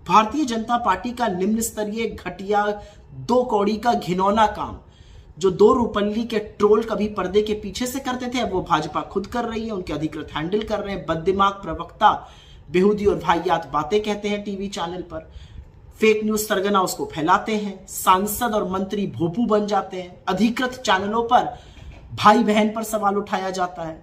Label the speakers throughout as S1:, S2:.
S1: Bharatiya Janata party का निम्न स्तरीय घटिया 2 कौड़ी का घिनौना काम जो 2 रुपल्ली के ट्रोल कभी पर्दे के पीछे से करते थे, अब वो भाजपा खुद कर रही है, उनके अधिकृत हैंडल कर रहे हैं। बददिमाग प्रवक्ता बेहूदी और वाहियात बातें कहते हैं टीवी चैनल पर, फेक न्यूज सरगना उसको फैलाते हैं, सांसद और मंत्री भोपू बन जाते हैं, अधिकृत चैनलों पर भाई बहन पर सवाल उठाया जाता है,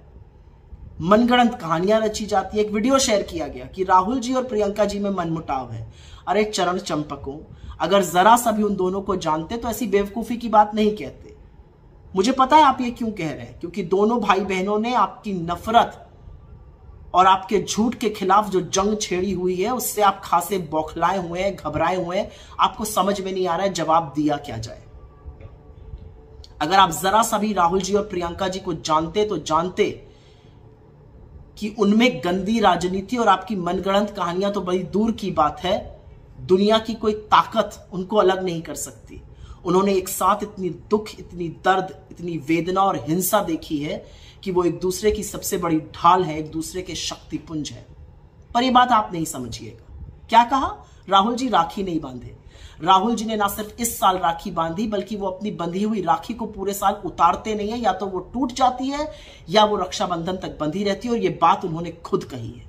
S1: मनगढ़ंत कहानियां रची जाती है। एक वीडियो शेयर किया गया कि राहुल जी और प्रियंका जी में मनमुटाव है। अरे चरण चंपकों, अगर जरा सा भी उन दोनों को जानते तो ऐसी बेवकूफी की बात नहीं कहते। मुझे पता है आप ये क्यों कह रहे हैं, क्योंकि दोनों भाई बहनों ने आपकी नफरत और आपके झूठ के खिलाफ जो जंग छेड़ी हुई है उससे आप खासे बौखलाए हुए हैं, घबराए हुए हैं। आपको समझ में नहीं आ रहा है जवाब दिया क्या जाए। अगर आप जरा सा भी राहुल जी और प्रियंका जी को जानते तो जानते कि उनमें गंदी राजनीति और आपकी मनगढ़ंत कहानियां तो बड़ी दूर की बात है, दुनिया की कोई ताकत उनको अलग नहीं कर सकती। उन्होंने एक साथ इतनी दुख, इतनी दर्द, इतनी वेदना और हिंसा देखी है कि वो एक दूसरे की सबसे बड़ी ढाल है, एक दूसरे के शक्तिपुंज है। पर ये बात आप नहीं समझिएगा। क्या कहा? राहुल जी राखी नहीं बांधे। राहुल जी ने ना सिर्फ इस साल राखी बांधी बल्कि वो अपनी बंधी हुई राखी को पूरे साल उतारते नहीं है, या तो वो टूट जाती है या वो रक्षाबंधन तक बंधी रहती है, और ये बात उन्होंने खुद कही है।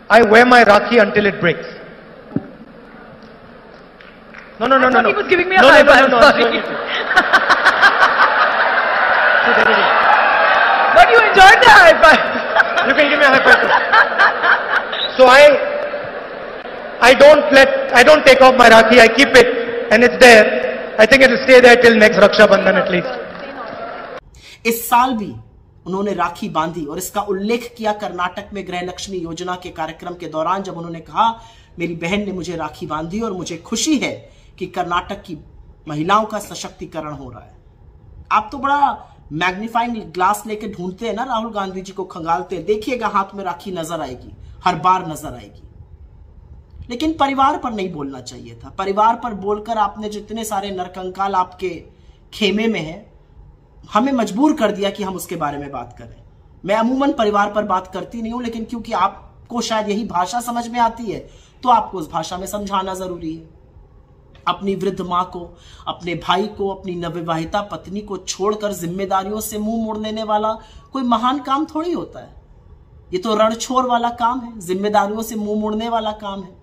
S2: I wear my Rakhi until it breaks. No.
S3: He was giving me a high five. Sorry. But you enjoyed the high five.
S2: You can give me a high five. So I don't take off my Rakhi. I keep it and it's there. I think it will stay there till next Raksha Bandhan at least.
S1: इस साल भी उन्होंने राखी बांधी और इसका उल्लेख किया कर्नाटक में गृह लक्ष्मी योजना के कार्यक्रम के दौरान, जब उन्होंने कहा मेरी बहन ने मुझे राखी बांधी और मुझे खुशी है कि कर्नाटक की महिलाओं का सशक्तिकरण हो रहा है। आप तो बड़ा मैग्नीफाइंग ग्लास लेके ढूंढते हैं ना, राहुल गांधी जी को खंगालते हैं, देखिएगा हाथ में राखी नजर आएगी, हर बार नजर आएगी। लेकिन परिवार पर नहीं बोलना चाहिए था। परिवार पर बोलकर आपने जितने सारे नरकंकाल आपके खेमे में हैं, हमें मजबूर कर दिया कि हम उसके बारे में बात करें। मैं अमूमन परिवार पर बात करती नहीं हूं, लेकिन क्योंकि आपको शायद यही भाषा समझ में आती है तो आपको उस भाषा में समझाना जरूरी है। अपनी वृद्ध मां को, अपने भाई को, अपनी नवविवाहिता पत्नी को छोड़कर जिम्मेदारियों से मुंह मोड़ लेने वाला कोई महान काम थोड़ी होता है। ये तो रणछोड़ वाला काम है, जिम्मेदारियों से मुंह मोड़ने वाला काम है।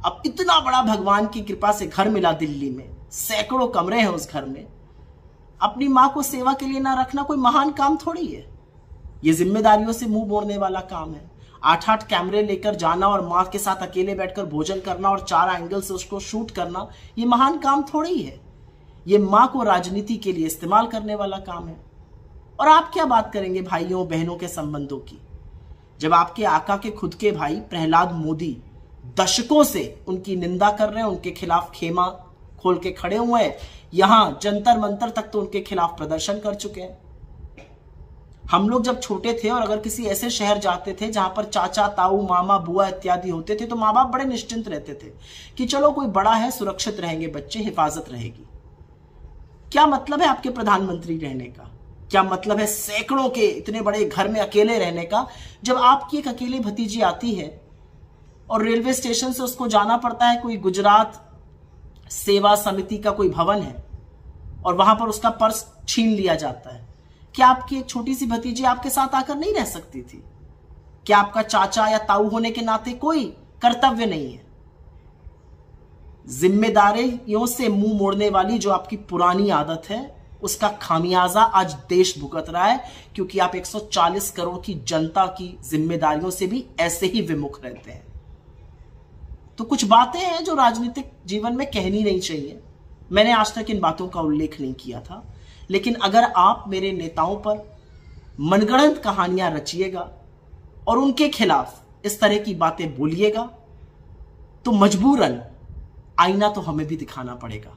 S1: अब इतना बड़ा भगवान की कृपा से घर मिला दिल्ली में, सैकड़ों कमरे हैं उस घर में, अपनी मां को सेवा के लिए ना रखना कोई महान काम थोड़ी है। ये जिम्मेदारियों से मुंह मोड़ने वाला काम है। 8-8 कैमरे लेकर जाना और मां के साथ अकेले बैठकर भोजन करना और 4 एंगल से उसको शूट करना, ये महान काम थोड़ी है। ये मां को राजनीति के लिए इस्तेमाल करने वाला काम है। और आप क्या बात करेंगे भाइयों बहनों के संबंधों की, जब आपके आका के खुद के भाई प्रहलाद मोदी दशकों से उनकी निंदा कर रहे हैं, उनके खिलाफ खेमा खोल के खड़े हुए हैं, यहां जंतर मंतर तक तो उनके खिलाफ प्रदर्शन कर चुके हैं। हम लोग जब छोटे थे और अगर किसी ऐसे शहर जाते थे जहां पर चाचा, ताऊ, मामा, बुआ इत्यादि होते थे तो माँ बाप बड़े निश्चिंत रहते थे कि चलो कोई बड़ा है, सुरक्षित रहेंगे बच्चे, हिफाजत रहेगी। क्या मतलब है आपके प्रधानमंत्री रहने का? क्या मतलब है सैकड़ों के इतने बड़े घर में अकेले रहने का, जब आपकी एक अकेली भतीजी आती है और रेलवे स्टेशन से उसको जाना पड़ता है कोई गुजरात सेवा समिति का कोई भवन है और वहां पर उसका पर्स छीन लिया जाता है। क्या आपकी एक छोटी सी भतीजी आपके साथ आकर नहीं रह सकती थी? क्या आपका चाचा या ताऊ होने के नाते कोई कर्तव्य नहीं है? जिम्मेदारियों से मुंह मोड़ने वाली जो आपकी पुरानी आदत है, उसका खामियाजा आज देश भुगत रहा है, क्योंकि आप 140 करोड़ की जनता की जिम्मेदारियों से भी ऐसे ही विमुख रहते हैं। तो कुछ बातें हैं जो राजनीतिक जीवन में कहनी नहीं चाहिए। मैंने आज तक इन बातों का उल्लेख नहीं किया था, लेकिन अगर आप मेरे नेताओं पर मनगढ़ंत कहानियां रचिएगा और उनके खिलाफ इस तरह की बातें बोलिएगा तो मजबूरन आईना तो हमें भी दिखाना पड़ेगा।